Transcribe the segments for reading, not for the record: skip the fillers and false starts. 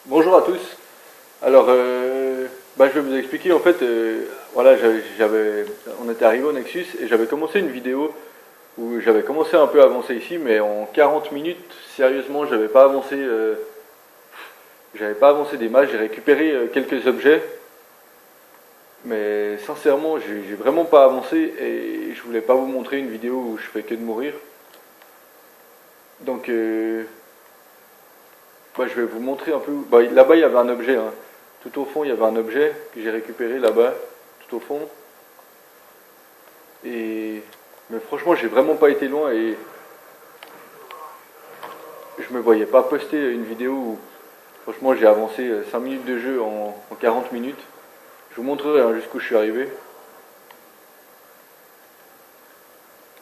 Bonjour à tous. Alors, je vais vous expliquer. En fait, voilà, on était arrivé au Nexus et j'avais commencé une vidéo où j'avais commencé un peu à avancer ici, mais en 40 minutes, sérieusement, j'avais pas avancé des masses. J'ai récupéré quelques objets, mais sincèrement, j'ai vraiment pas avancé et je voulais pas vous montrer une vidéo où je fais que de mourir. Donc, je vais vous montrer un peu. Là-bas, il y avait un objet, hein. Tout au fond, il y avait un objet que j'ai récupéré là-bas, tout au fond. Mais franchement, j'ai vraiment pas été loin et je me voyais pas poster une vidéo où, franchement, j'ai avancé 5 minutes de jeu en 40 minutes. Je vous montrerai hein, jusqu'où je suis arrivé.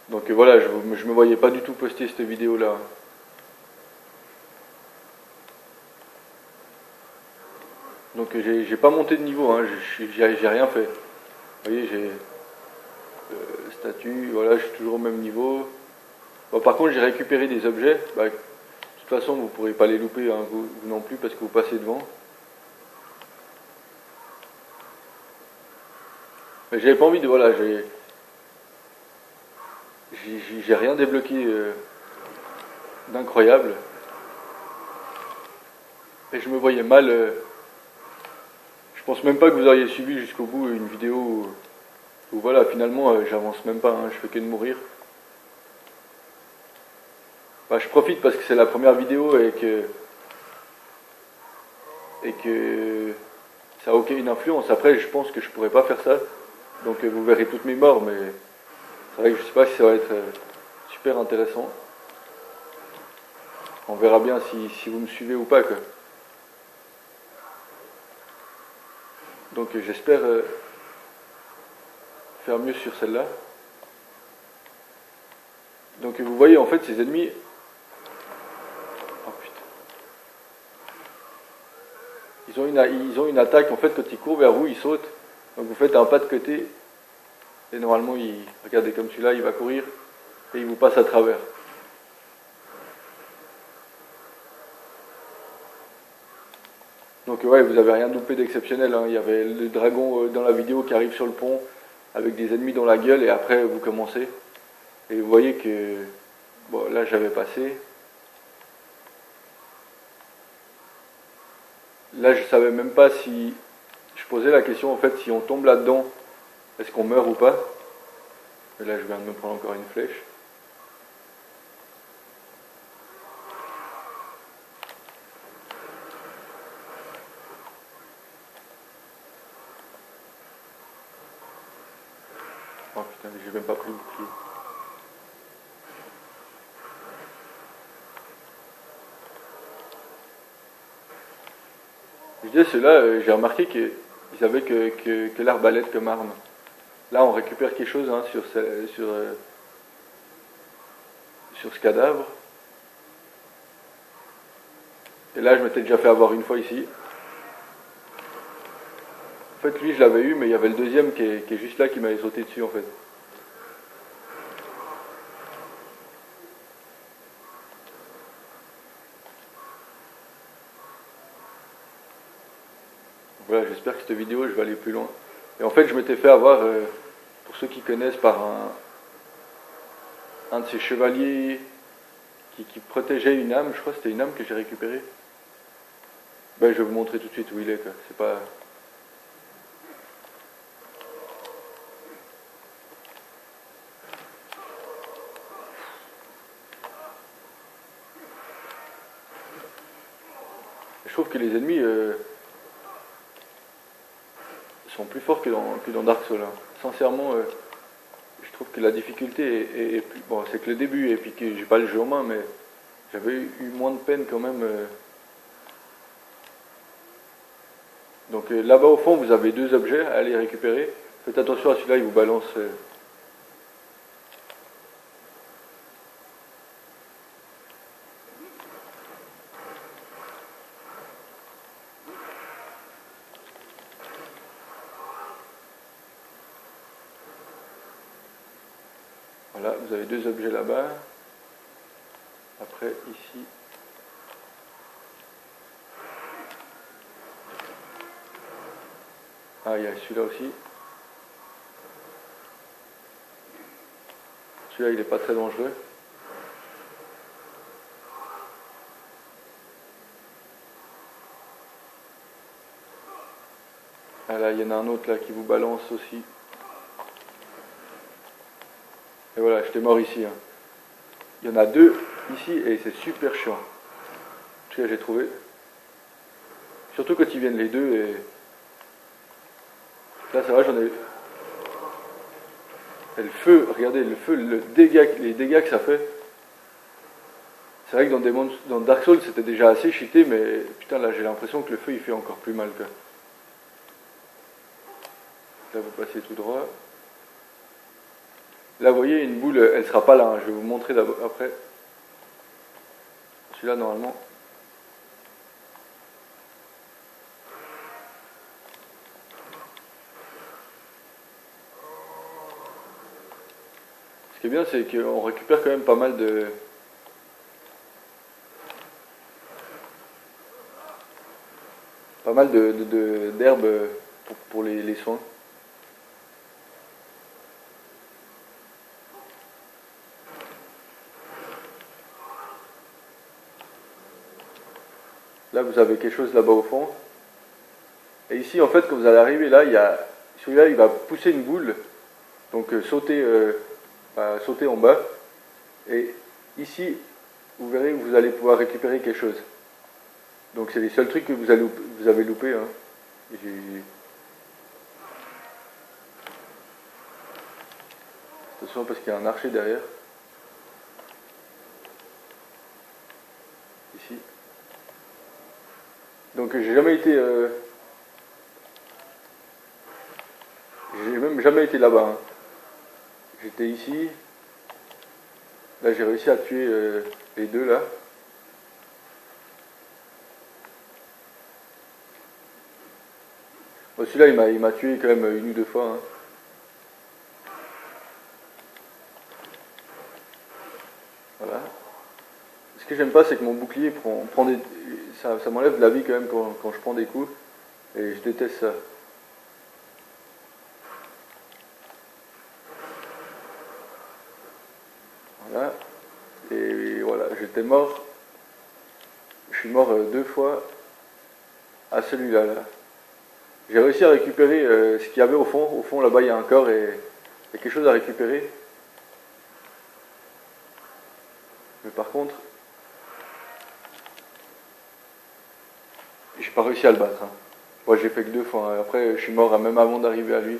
Donc voilà, je me voyais pas du tout poster cette vidéo-là. Donc j'ai pas monté de niveau, hein, j'ai rien fait. Vous voyez, j'ai statut, voilà, je suis toujours au même niveau. Bon, par contre, j'ai récupéré des objets. De toute façon, vous pourrez pas les louper, hein, vous non plus, parce que vous passez devant. Mais j'avais pas envie de, voilà, j'ai rien débloqué d'incroyable. Et je me voyais mal. Je pense même pas que vous auriez suivi jusqu'au bout une vidéo où voilà, finalement, j'avance même pas, hein, je fais que de mourir. Je profite parce que c'est la première vidéo et que ça a aucune influence. Après, je pense que je pourrais pas faire ça. Donc vous verrez toutes mes morts, mais c'est vrai que je sais pas si ça va être super intéressant. On verra bien si vous me suivez ou pas, quoi. Donc j'espère faire mieux sur celle-là. Donc vous voyez en fait ces ennemis. Oh putain. Ils ont une attaque en fait quand ils courent vers vous, ils sautent. Donc vous faites un pas de côté et normalement regardez comme celui-là, il va courir et il vous passe à travers. Donc ouais, vous avez rien loupé d'exceptionnel, hein. Il y avait le dragon dans la vidéo qui arrive sur le pont avec des ennemis dans la gueule et après vous commencez. Et vous voyez que bon là j'avais passé. Là je savais même pas si je posais la question en fait si on tombe là-dedans, est-ce qu'on meurt ou pas. Et là je viens de me prendre encore une flèche. Oh putain, mais j'ai même pas pris le bouclier. Je disais, ceux-là, j'ai remarqué qu'ils avaient que l'arbalète comme arme. Là, on récupère quelque chose hein, sur ce cadavre. Et là, je m'étais déjà fait avoir une fois ici. En fait, lui, je l'avais eu, mais il y avait le deuxième qui est juste là qui m'avait sauté dessus, en fait. Voilà, j'espère que cette vidéo, je vais aller plus loin. Et en fait, je m'étais fait avoir, pour ceux qui connaissent, par un de ces chevaliers qui protégeait une âme. Je crois que c'était une âme que j'ai récupérée. Je vais vous montrer tout de suite où il est, quoi. C'est pas... Je trouve que les ennemis sont plus forts que dans Dark Souls, hein. Sincèrement, je trouve que la difficulté est plus... Bon, c'est que le début, et puis que j'ai pas le jeu en main, mais j'avais eu moins de peine quand même. Donc là-bas au fond, vous avez deux objets à aller récupérer. Faites attention à celui-là, il vous balance... Voilà, vous avez deux objets là-bas. Après, ici... Ah, il y a celui-là aussi. Celui-là, il n'est pas très dangereux. Ah là, il y en a un autre là qui vous balance aussi. Et voilà, j'étais mort ici. Hein. Il y en a deux ici et c'est super chiant. Celui-là, j'ai trouvé. Surtout quand ils viennent les deux et... Là, c'est vrai, j'en ai... Et le feu, regardez, le feu, les dégâts que ça fait. C'est vrai que dans Dark Souls, c'était déjà assez cheaté, mais putain, là, j'ai l'impression que le feu, il fait encore plus mal, quoi. Là, vous passez tout droit. Là, vous voyez, une boule, elle sera pas là. Hein. Je vais vous montrer d'abord après. Celui-là, normalement. Ce qui est bien, c'est qu'on récupère quand même pas mal de... Pas mal d'herbes pour les soins. Là, vous avez quelque chose là-bas au fond. Et ici, en fait, quand vous allez arriver là, il y a celui-là, il va pousser une boule. Donc sauter en bas. Et ici, vous verrez que vous allez pouvoir récupérer quelque chose. Donc c'est les seuls trucs que vous avez loupé. Hein. Attention parce qu'il y a un archer derrière. Ici. Donc j'ai jamais été... j'ai même jamais été là-bas. Hein. J'étais ici. Là j'ai réussi à tuer les deux là. Bon, celui-là il m'a tué quand même une ou deux fois. Hein. Voilà. Ce que j'aime pas c'est que mon bouclier prend des... Ça m'enlève de la vie quand même quand je prends des coups. Et je déteste ça. Voilà. Et voilà, j'étais mort. Je suis mort deux fois à celui-là. Là. J'ai réussi à récupérer ce qu'il y avait au fond. Au fond, là-bas, il y a un corps et il y a quelque chose à récupérer. Mais par contre, j'ai pas réussi à le battre. Hein. Moi, j'ai fait que deux fois. Hein. Après, je suis mort même avant d'arriver à lui.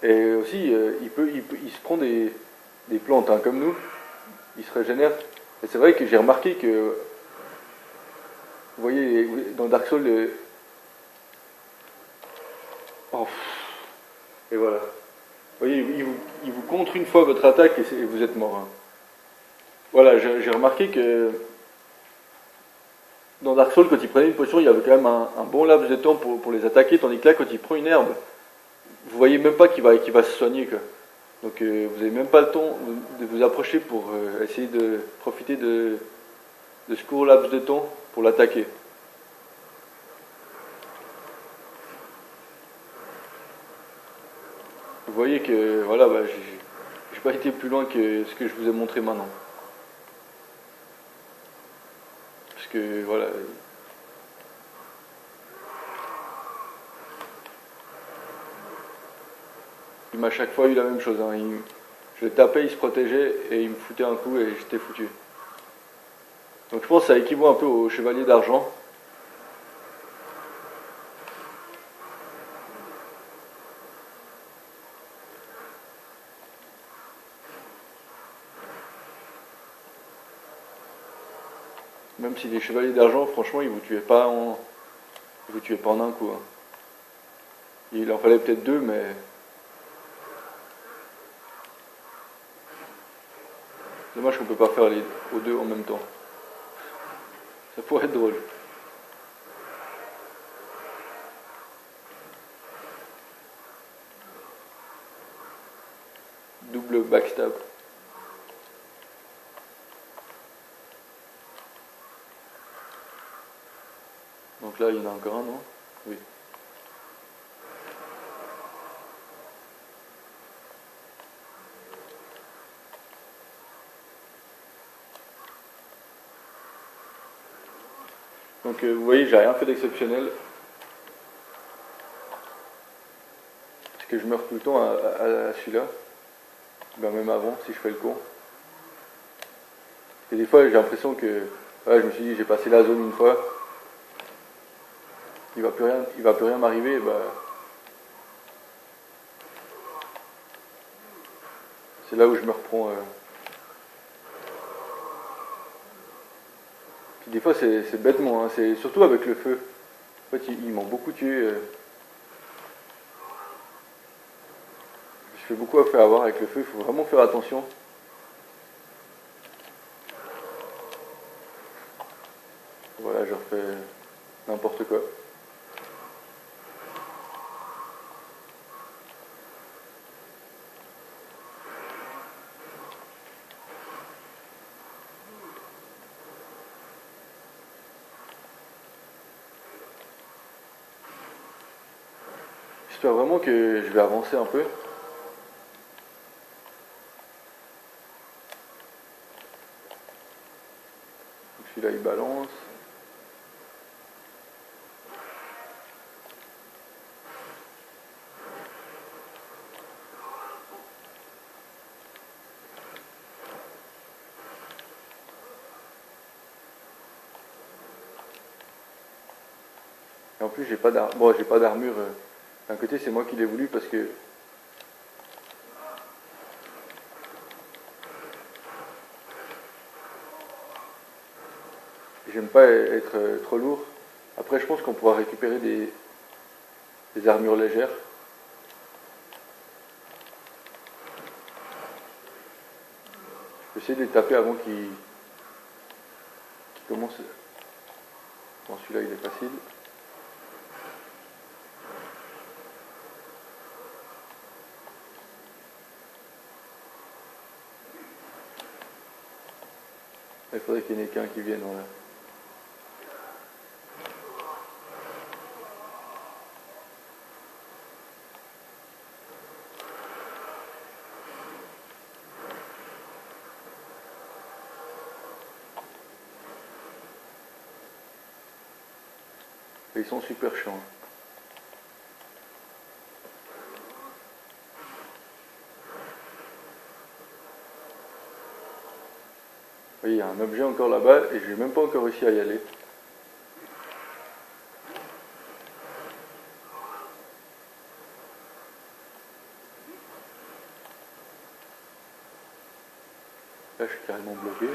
Et aussi, il se prend des plantes hein, comme nous. Il se régénère. Et c'est vrai que j'ai remarqué que, vous voyez, dans Dark Souls, oh, et voilà. Vous voyez, il vous contre une fois votre attaque et vous êtes mort. Hein. Voilà, j'ai remarqué que dans Dark Souls, quand il prenait une potion, il y avait quand même un bon laps de temps pour les attaquer, tandis que là, quand il prend une herbe, vous voyez même pas qu'il va se soigner. Quoi. Donc vous n'avez même pas le temps de vous approcher pour essayer de profiter de ce court laps de temps pour l'attaquer. Vous voyez que voilà, bah, j'ai pas été plus loin que ce que je vous ai montré maintenant. Parce que voilà. Il m'a chaque fois eu la même chose. Hein. Je le tapais, il se protégeait et il me foutait un coup et j'étais foutu. Donc je pense que ça équivaut un peu au chevalier d'argent. Même si les chevaliers d'argent, franchement, ils vous tuaient pas en un coup. Hein. Il en fallait peut-être deux, mais dommage qu'on peut pas faire aux deux en même temps. Ça pourrait être drôle. double backstab. Donc là, il y en a encore un, non? Oui. Donc vous voyez, j'ai rien fait d'exceptionnel. Parce que je meurs tout le temps à celui-là. Ben, même avant, si je fais le con. Et des fois, j'ai l'impression que... Ouais, je me suis dit, j'ai passé la zone une fois. Il va plus rien m'arriver. Bah, c'est là où je me reprends. Puis des fois, c'est bêtement. Hein, c'est surtout avec le feu. En fait, ils m'ont beaucoup tué. Je fais beaucoup à faire avoir avec le feu. Il faut vraiment faire attention. Voilà, je refais n'importe quoi. J'espère vraiment que je vais avancer un peu. Donc celui-là, il balance. Et en plus, j'ai pas d'armure. Bon, j'ai pas d'armure. D'un côté, c'est moi qui l'ai voulu parce que j'aime pas être trop lourd. Après, je pense qu'on pourra récupérer des armures légères. Je vais essayer de les taper avant qu'ils commencent. Bon, celui-là, il est facile. Il faudrait qu'il y en ait qu'un qui vienne, voilà. Et ils sont super chiants. Vous voyez, il y a un objet encore là-bas et je n'ai même pas encore réussi à y aller. Là, je suis carrément bloqué.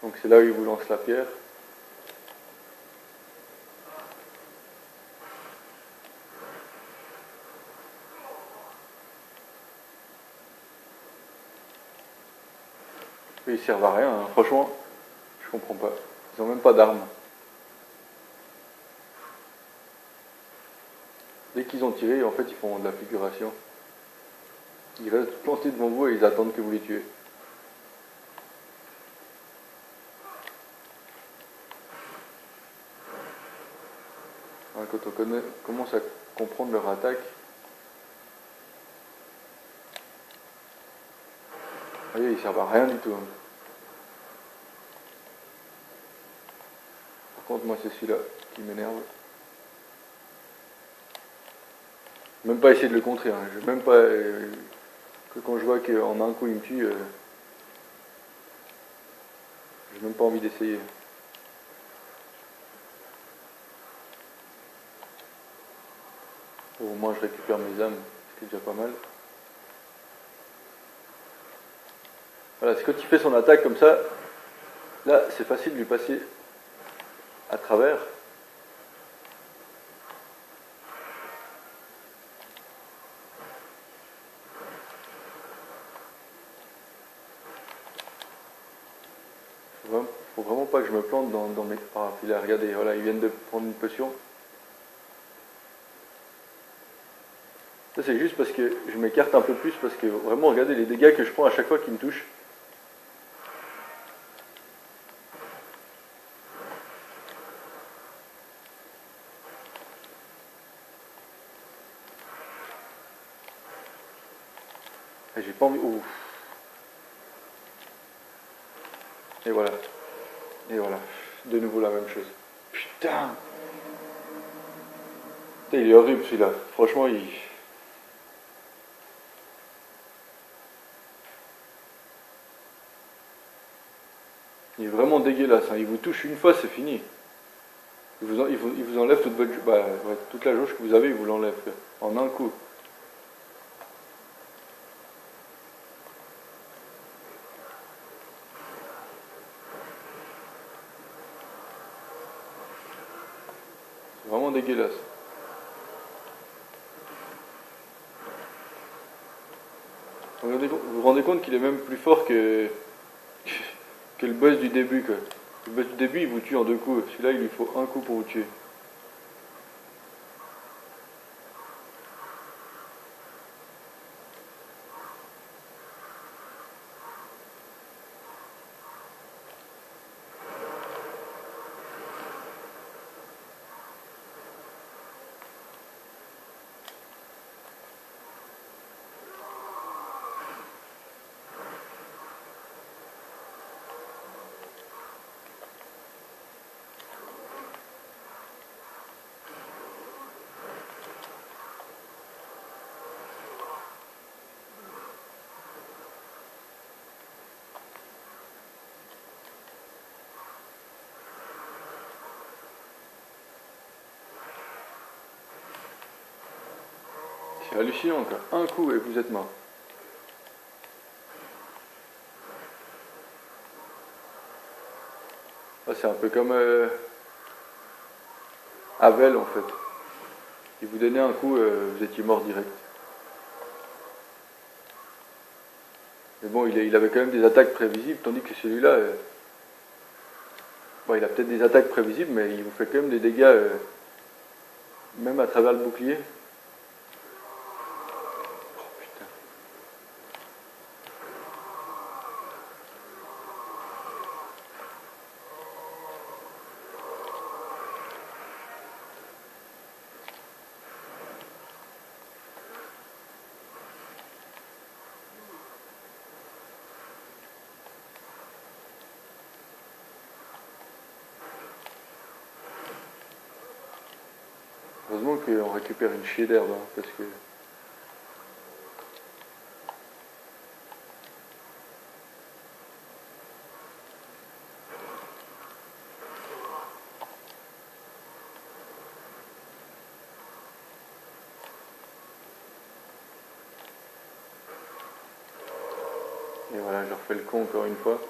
Donc c'est là où il vous lance la pierre. Et ils servent à rien, hein. Franchement, je comprends pas. Ils ont même pas d'armes. Dès qu'ils ont tiré, en fait, ils font de la figuration. Ils restent plantés devant vous et ils attendent que vous les tuez. Quand on commence à comprendre leur attaque, vous voyez, ils servent à rien du tout. Hein. Par contre, moi, c'est celui-là qui m'énerve. Même pas essayer de le contrer. Hein. Je même pas. Que quand je vois qu'en un coup il me tue, j'ai même pas envie d'essayer. Au moins, je récupère mes âmes, ce qui est déjà pas mal. Voilà, c'est quand il fait son attaque comme ça, là, c'est facile de lui passer à travers. Faut faut vraiment pas que je me plante dans mes... Ah, puis là, regardez, voilà, ils viennent de prendre une potion. Ça, c'est juste parce que je m'écarte un peu plus, parce que vraiment, regardez les dégâts que je prends à chaque fois qu'ils me touchent. Et j'ai pas envie... Ouf. Et voilà. Et voilà. De nouveau la même chose. Putain. Putain, il est horrible celui-là. Franchement, il est vraiment dégueulasse. Hein. Il vous touche une fois, c'est fini. Il vous enlève toute votre... Bah, ouais, toute la jauge que vous avez, il vous l'enlève. En un coup. C'est vraiment dégueulasse. Vous vous rendez compte qu'il est même plus fort que le boss du début, quoi. Le boss du début, il vous tue en 2 coups. Celui-là, il lui faut un coup pour vous tuer. C'est hallucinant, quoi. Un coup et vous êtes mort. Ah, c'est un peu comme Havel, en fait. Il vous donnait un coup, vous étiez mort direct. Mais bon, il avait quand même des attaques prévisibles, tandis que celui-là, bon, il a peut-être des attaques prévisibles, mais il vous fait quand même des dégâts, même à travers le bouclier. Oh putain. Heureusement qu'on récupère une chier d'herbe, hein, parce que... Et voilà, je refais le con encore une fois.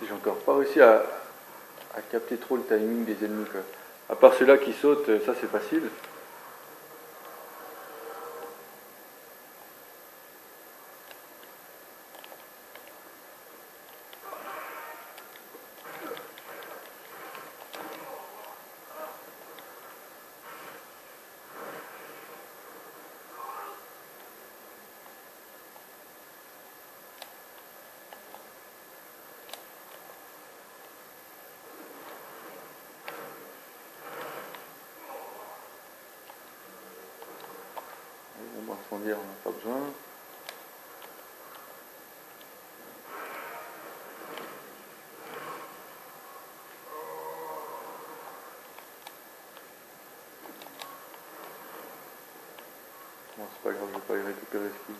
J'ai encore pas réussi à capter trop le timing des ennemis, quoi. À part ceux-là qui sautent, ça c'est facile. Bon, incendiaire, on n'a pas besoin. Bon, c'est pas grave, je vais pas y récupérer ce qu'il...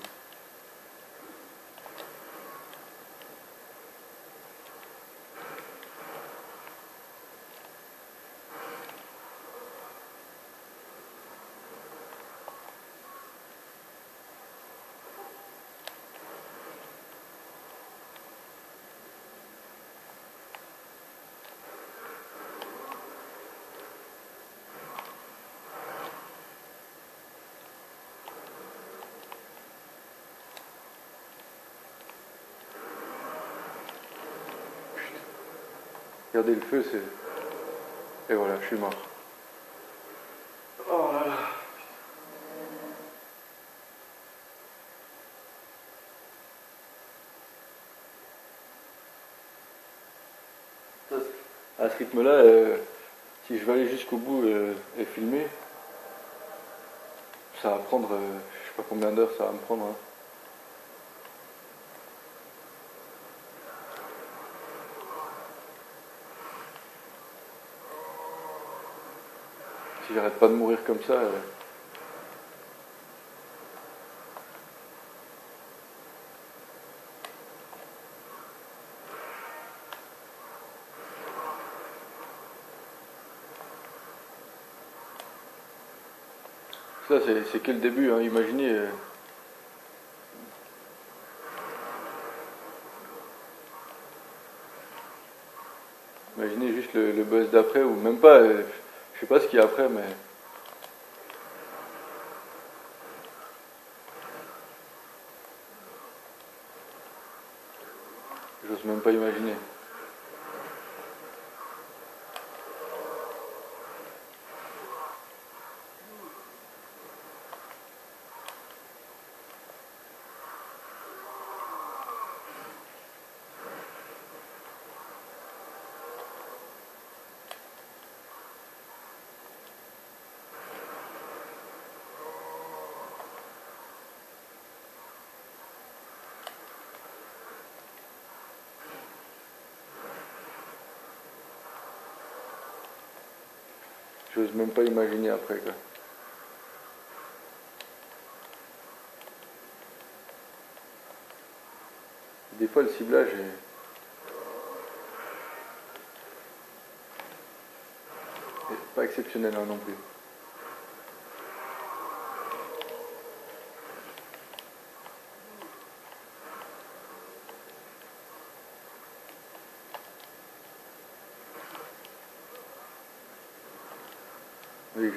Regardez le feu, c'est... Et voilà, je suis mort. Oh là là. À ce rythme-là, si je veux aller jusqu'au bout et filmer, ça va prendre, je sais pas combien d'heures ça va me prendre, hein. Si j'arrête pas de mourir comme ça, ça c'est que le début, hein. Imaginez, imaginez juste le buzz d'après, ou même pas, je sais pas ce qu'il y a après, mais j'ose même pas imaginer. J'ose même pas imaginer après, quoi. Des fois, le ciblage est pas exceptionnel, hein, non plus. Oui,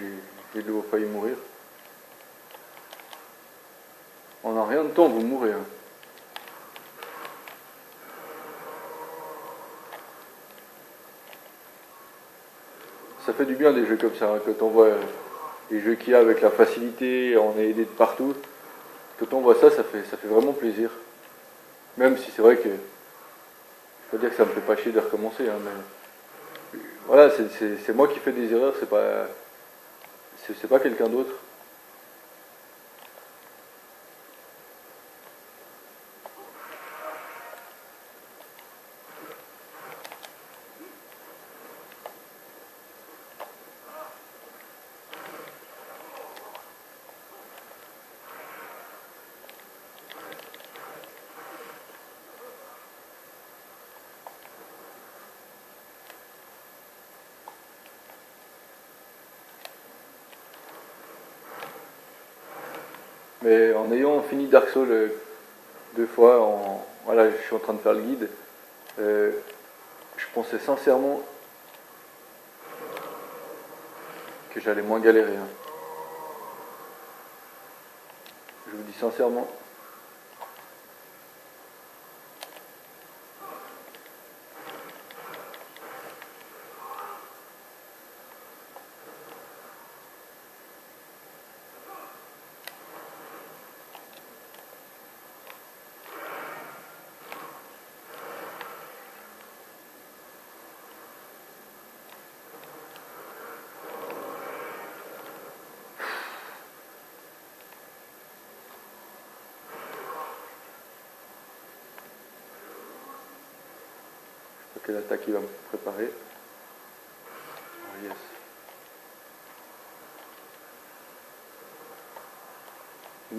j'ai de nouveau failli mourir. En un rien de temps, vous mourrez, hein. Ça fait du bien des jeux comme ça, hein, quand on voit les jeux qu'il y a avec la facilité, on est aidé de partout. Quand on voit ça, ça fait vraiment plaisir. Même si c'est vrai que, je peux dire que ça me fait pas chier de recommencer, hein, mais voilà, c'est moi qui fais des erreurs, c'est pas quelqu'un d'autre. Mais en ayant fini Dark Souls 2 fois, voilà, je suis en train de faire le guide, euh, je pensais sincèrement que j'allais moins galérer, hein. Je vous dis sincèrement. Quelle attaque il va me préparer. Oh yes. De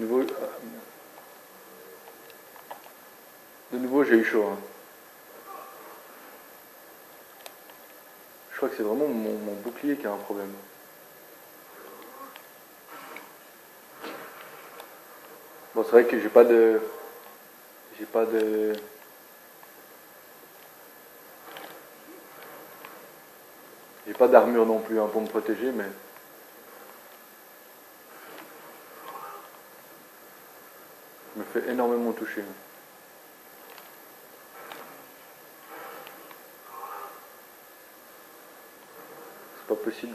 nouveau j'ai eu chaud, hein. Je crois que c'est vraiment mon bouclier qui a un problème. Bon, c'est vrai que j'ai pas de... J'ai pas de... J'ai pas d'armure non plus, hein, pour me protéger, mais... Je me fais énormément toucher, hein. pas possible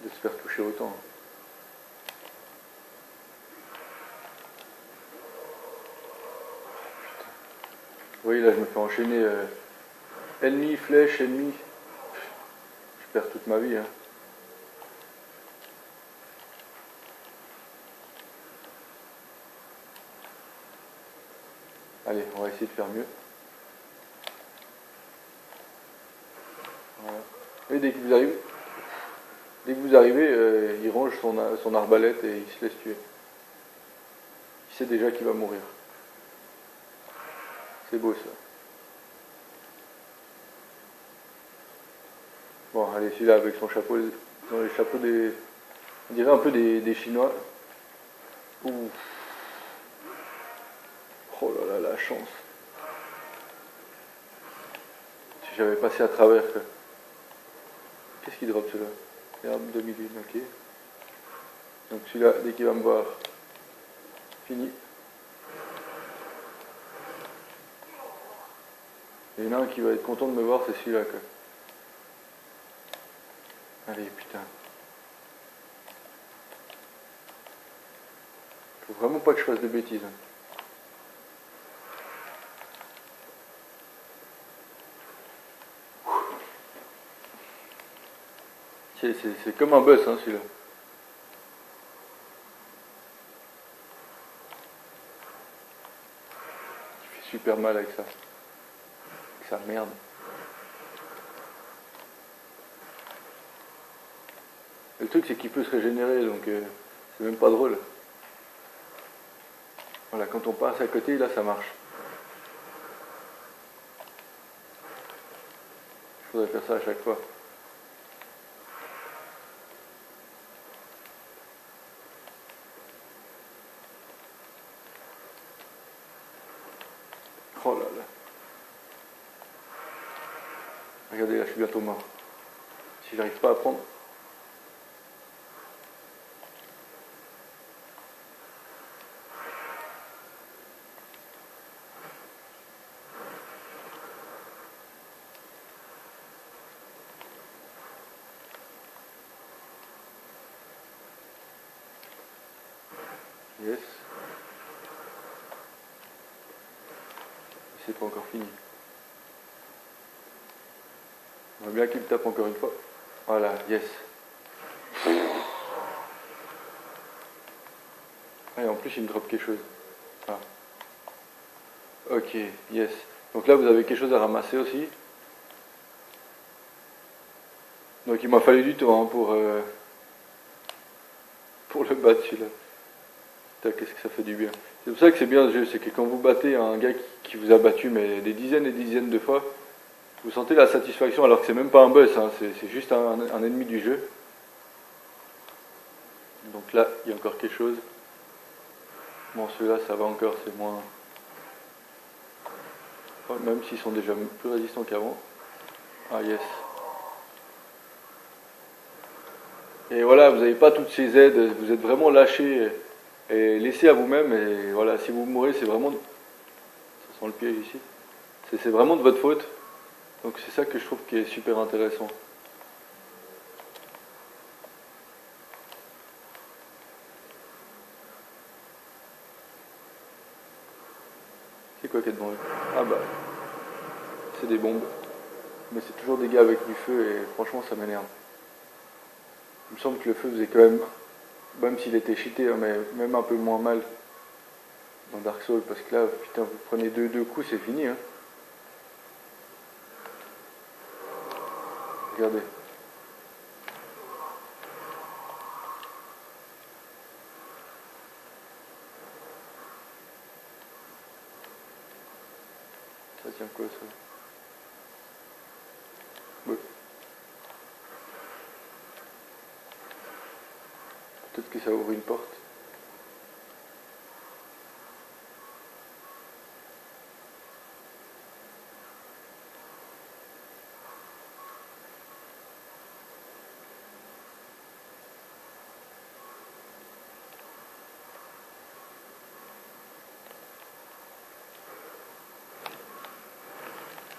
de se faire toucher autant. Oui, là je me fais enchaîner ennemi, flèche, ennemi. Je perds toute ma vie. Hein. Allez, on va essayer de faire mieux. Voilà. Et dès que vous arrivez, il range son arbalète et il se laisse tuer. Il sait déjà qu'il va mourir. C'est beau ça. Bon, allez, celui-là avec son chapeau, dans les chapeaux des... On dirait un peu des Chinois. Ouh. Oh là là, la chance. Si j'avais passé à travers. Qu'est-ce qu'il drop celui-là? Herbe de milieu, ok. Donc celui-là, dès qu'il va me voir, fini. Il y en a un qui va être content de me voir, c'est celui-là. Allez, putain. Faut vraiment pas que je fasse de bêtises. Hein. C'est comme un boss, hein, celui-là. Il fait super mal avec ça. Avec sa merde. Le truc, c'est qu'il peut se régénérer, donc c'est même pas drôle. Voilà, quand on passe à côté, là, ça marche. Il faudrait faire ça à chaque fois. Oh là là. Regardez, là, je suis bientôt mort. Si j'arrive pas à prendre... Yes. C'est pas encore fini. On va bien qu'il me tape encore une fois. Voilà, yes. Ah, et en plus, il me drop quelque chose. Ah. Ok, yes. Donc là, vous avez quelque chose à ramasser aussi. Donc il m'a fallu du temps hein, pour le battre celui-là. Qu'est-ce que ça fait du bien. C'est pour ça que c'est bien ce jeu, c'est que quand vous battez un gars qui vous a battu mais des dizaines et des dizaines de fois, vous sentez la satisfaction alors que c'est même pas un boss, hein, c'est juste un ennemi du jeu. Donc là, il y a encore quelque chose. Bon, ceux-là, ça va encore, c'est moins... Enfin, même s'ils sont déjà plus résistants qu'avant. Ah yes. Et voilà, vous n'avez pas toutes ces aides, vous êtes vraiment lâché et laissé à vous-même. Et voilà, si vous mourrez, c'est vraiment... Ça sent le piège ici. C'est vraiment de votre faute. Donc c'est ça que je trouve qui est super intéressant. C'est quoi qui est devant eux? Ah bah, c'est des bombes. Mais c'est toujours des gars avec du feu et franchement ça m'énerve. Il me semble que le feu faisait quand même s'il était cheaté, hein, mais même un peu moins mal dans Dark Souls, parce que là, putain, vous prenez deux coups, c'est fini. Hein. Regardez. Ça tient quoi ça? Ouais. Peut-être que ça ouvre une porte.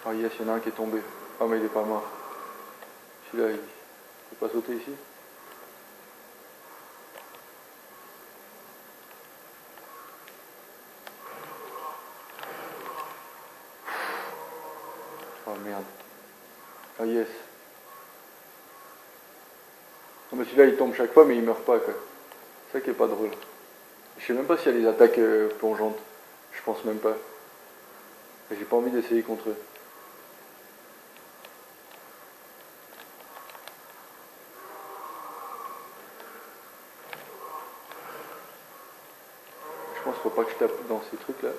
Ah yes, il y en a un qui est tombé. Ah mais il est pas mort. Celui-là, peux pas sauter ici. Oh merde. Ah yes. Non mais celui-là il tombe chaque fois mais il meurt pas quoi. C'est ça qui est pas drôle. Je sais même pas s'il y a des attaques plongeantes. Je pense même pas. J'ai pas envie d'essayer contre eux. Je pense qu'il faut pas que je tape dans ces trucs là.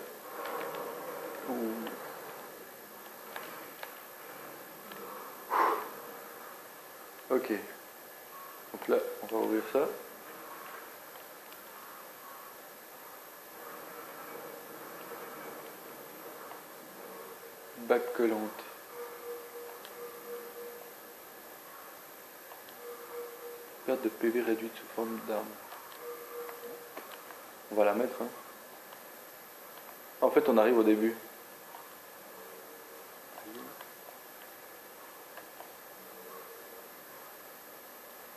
Ok. Donc là, on va ouvrir ça. Bague collante. Perte de PV réduite sous forme d'arme. On va la mettre. Hein. En fait, on arrive au début.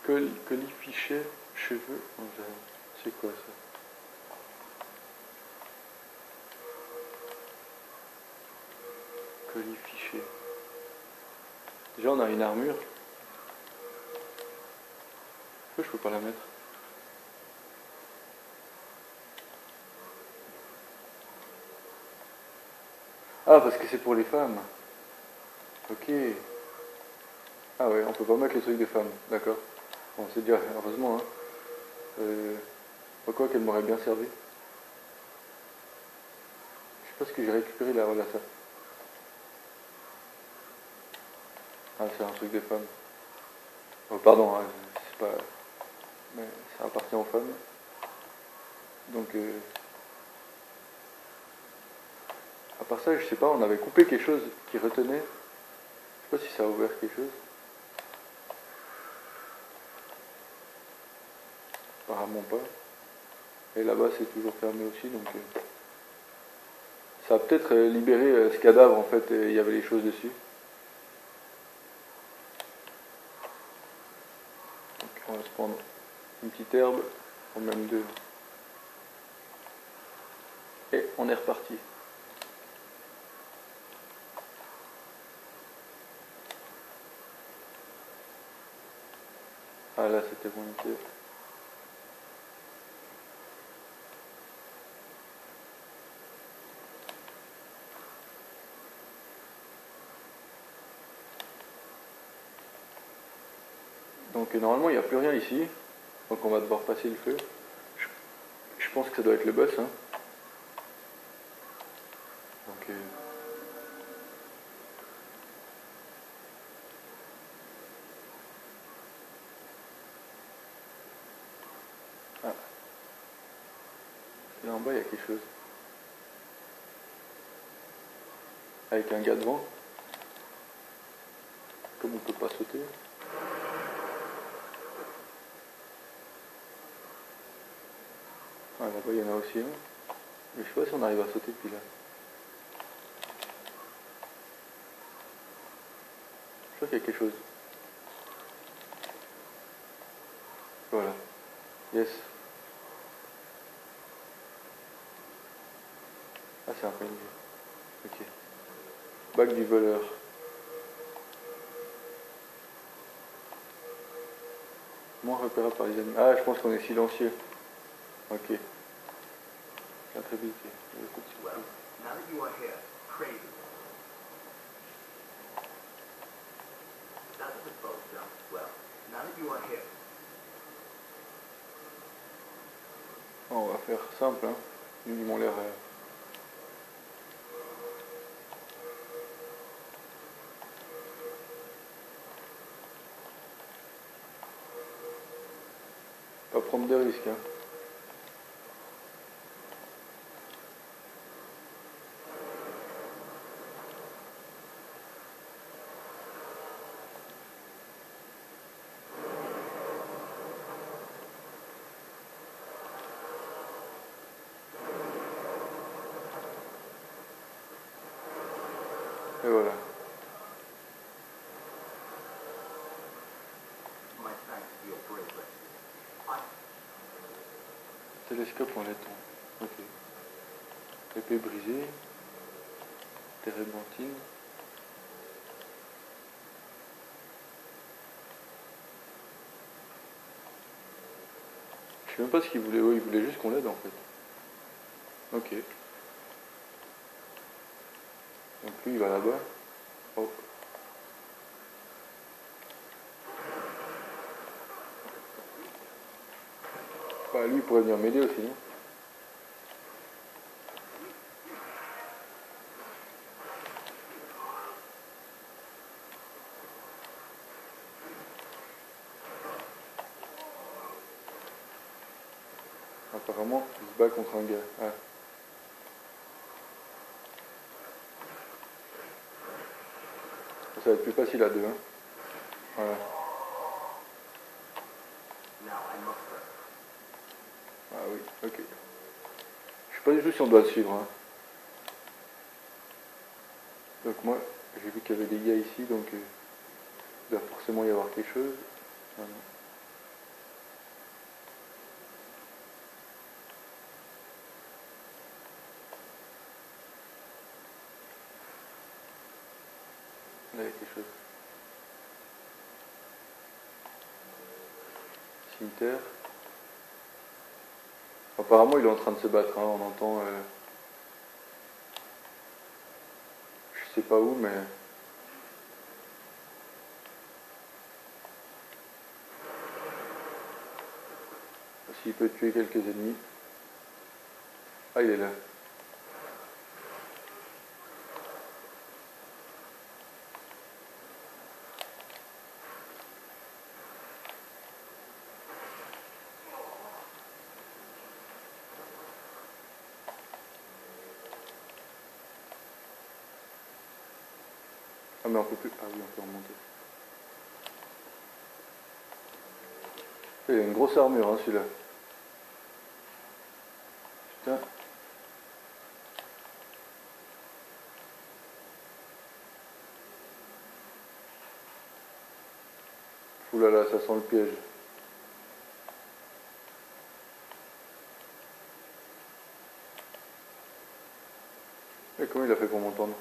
Colis, fichet, cheveux. C'est quoi ça? Colis, fichet. Déjà, on a une armure. Pourquoi je peux pas la mettre? Ah, parce que c'est pour les femmes. Ok. Ah ouais, on peut pas mettre les trucs des femmes. D'accord. Bon, c'est déjà, heureusement. Hein. Quoi qu'elle m'aurait bien servi. Je sais pas ce que j'ai récupéré là, voilà ça. Ah, c'est un truc des femmes. Oh, pardon, hein, c'est pas... Mais ça appartient aux femmes. Donc... à part ça, je sais pas, on avait coupé quelque chose qui retenait. Je sais pas si ça a ouvert quelque chose. Apparemment pas. Et là-bas c'est toujours fermé aussi, donc ça a peut-être libéré ce cadavre en fait, et il y avait les choses dessus. Donc on va se prendre une petite herbe, ou même deux. Et on est reparti. Ah là c'était bon. Donc normalement il n'y a plus rien ici, donc on va devoir passer le feu. Je pense que ça doit être le boss. Hein. Donc, ah. Là en bas il y a quelque chose. Avec un gars devant. Comme on peut pas sauter. Ah là-bas il y en a aussi un. Mais je sais pas si on arrive à sauter depuis là. Je crois qu'il y a quelque chose. Voilà. Yes. Ah c'est un PNG. Ok. Bague du voleur. Moins repérable par les ennemis. Ah je pense qu'on est silencieux. Ok. Intrépidité. Well, now that you are here, crazy. That's the boat, John. Well, now that you are here. On va faire simple, hein. Ils m'ont l'air... Pas prendre de risques, hein. Et voilà. My télescope en laiton. Ok. Épée brisée. Térébenthine. Je sais même pas ce qu'il voulait. Oui, il voulait juste qu'on l'aide en fait. Ok. Donc lui il va là-bas. Oh. Bah lui il pourrait venir m'aider aussi, non? Apparemment il se bat contre un gars. Ah. Ça va être plus facile à deux, hein. Voilà. Now I must rest. Ah oui, ok. Je sais pas du tout si on doit le suivre, hein. Donc moi, j'ai vu qu'il y avait des gars ici, donc il doit forcément y avoir quelque chose. Ah non. Là, il y a quelque chose. Cimetière. Apparemment, il est en train de se battre, hein. On entend... je sais pas où, mais... S'il peut tuer quelques ennemis. Ah, il est là. Ah, mais on peut plus... Ah oui, on peut remonter. Il a une grosse armure, hein, celui-là. Putain. Ouh là là, ça sent le piège. Et comment il a fait pour m'entendre?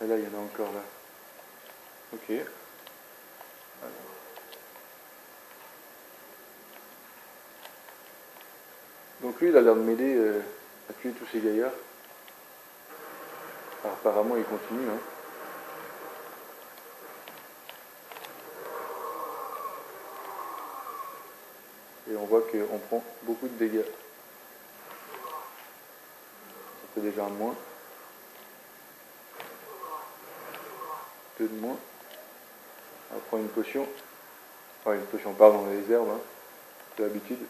Et là, il y en a encore là. Ok. Alors. Donc lui, il a l'air de m'aider à tuer tous ces gaillards. Alors, apparemment, il continue, hein. Et on voit qu'on prend beaucoup de dégâts. Ça fait déjà un de moins. Deux de moins. On va prendre une potion. Enfin, une potion, pardon, les herbes, hein. C'est l'habitude.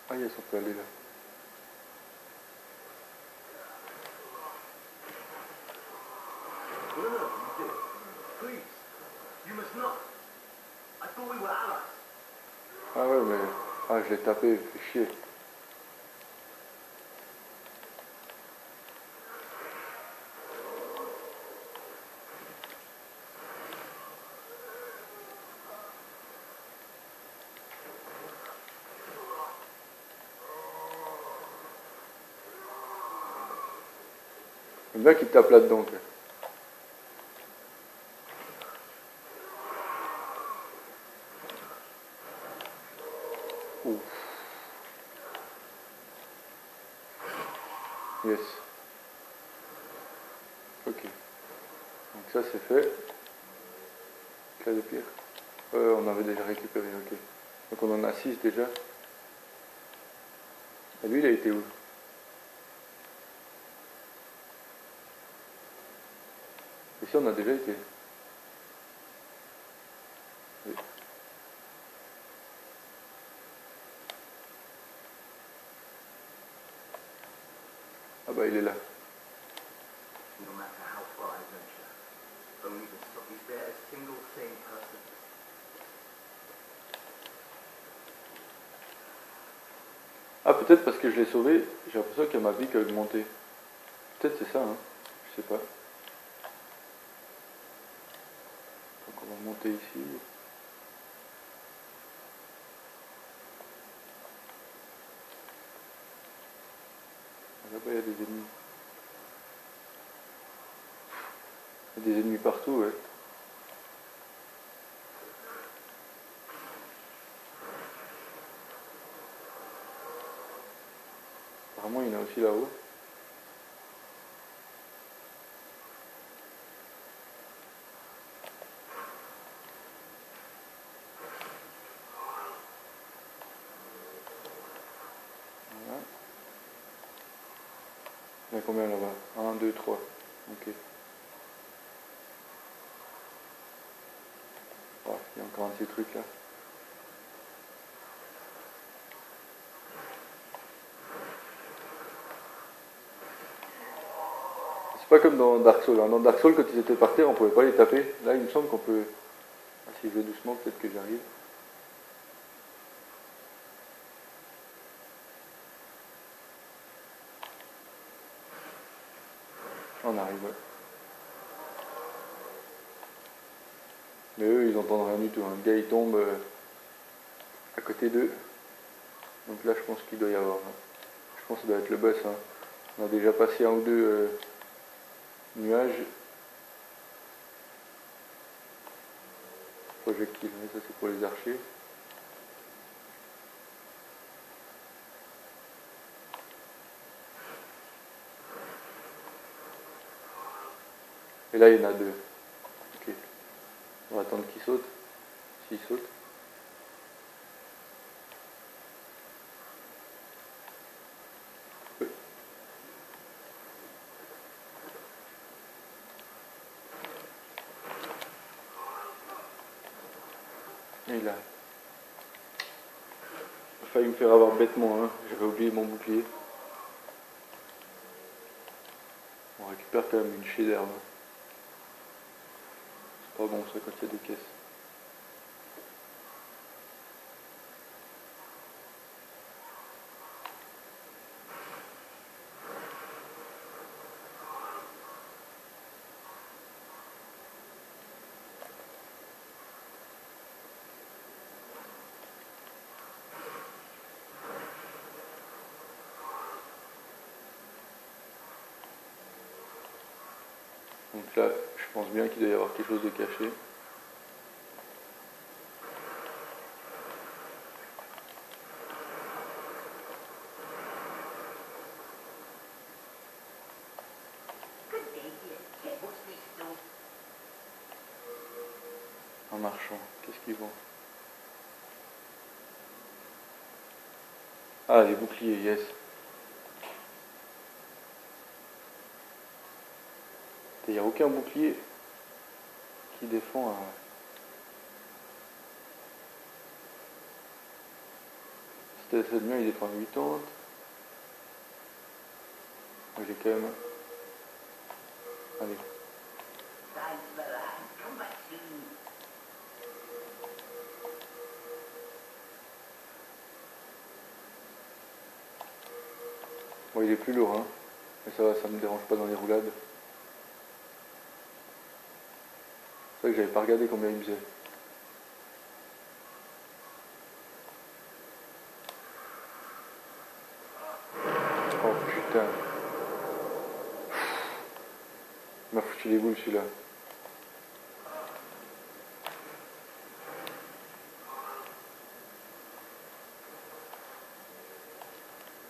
Ah yes, on peut aller là. No, no, no, you did. Please. You must not. I thought we were allies. Ah ouais, mais... Ah, je l'ai tapé, fait chier. Le mec, il tape là-dedans, quoi. Ouf. Yes. Ok. Donc ça, c'est fait. Cas de pierre. On avait déjà récupéré, ok. Donc on en a 6 déjà. Et lui, il a été où? Ici, on a déjà été. Oui. Ah bah, il est là. No matter Ah, peut-être parce que je l'ai sauvé, j'ai l'impression que ma vie a augmenté. Peut-être c'est ça, hein. Je sais pas. Donc on va monter ici. Là-bas il y a des ennemis. Il y a des ennemis partout, ouais. Apparemment il y en a aussi là-haut. Voilà. Il y en a combien là-bas? 1, 2, 3. Ok. Oh, il y a encore un de ces trucs là. C'est pas comme dans Dark Souls, hein. Dans Dark Souls, quand ils étaient par terre, on pouvait pas les taper. Là, il me semble qu'on peut... Ah, si je vais doucement, peut-être que j'arrive. On arrive, ouais. Mais eux, ils entendent rien du tout, hein. Le gars, il tombe à côté d'eux. Donc là, je pense qu'il doit y avoir... Je pense que ça doit être le boss, hein. On a déjà passé un ou deux nuages. Projectiles, mais ça c'est pour les archers. Et là, il y en a deux. Ok. On va attendre qu'il saute. S'il saute. Oui. Et là. Il a failli me faire avoir bêtement, hein. J'avais oublié mon bouclier. On récupère quand même une chaie d'herbe. C'est pas bon ça quand il y a des caisses. Donc là, je pense bien qu'il doit y avoir quelque chose de caché. Un marchand, qu'est-ce qu'ils vont? Ah, les boucliers, yes. Il n'y a aucun bouclier qui défend un... C'était le mien, il défend 80. J'ai quand même... Allez. Bon, il est plus lourd, hein. Mais ça va, ça me dérange pas dans les roulades. C'est vrai que j'avais pas regardé combien il faisait. Oh putain. Il m'a foutu les boules celui-là.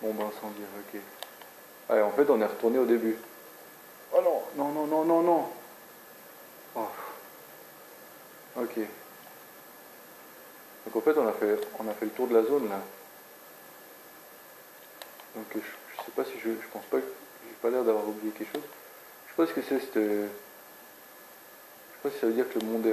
Bombe incendiaire, ok. Allez, en fait, on est retourné au début. Oh non, non, non, non, non, non. Oh. Ok. Donc en fait, on a fait le tour de la zone là. Donc je sais pas si je pense pas que j'ai pas l'air d'avoir oublié quelque chose. Je sais pas ce que c'est cette... Je sais pas si ça veut dire que le monde est en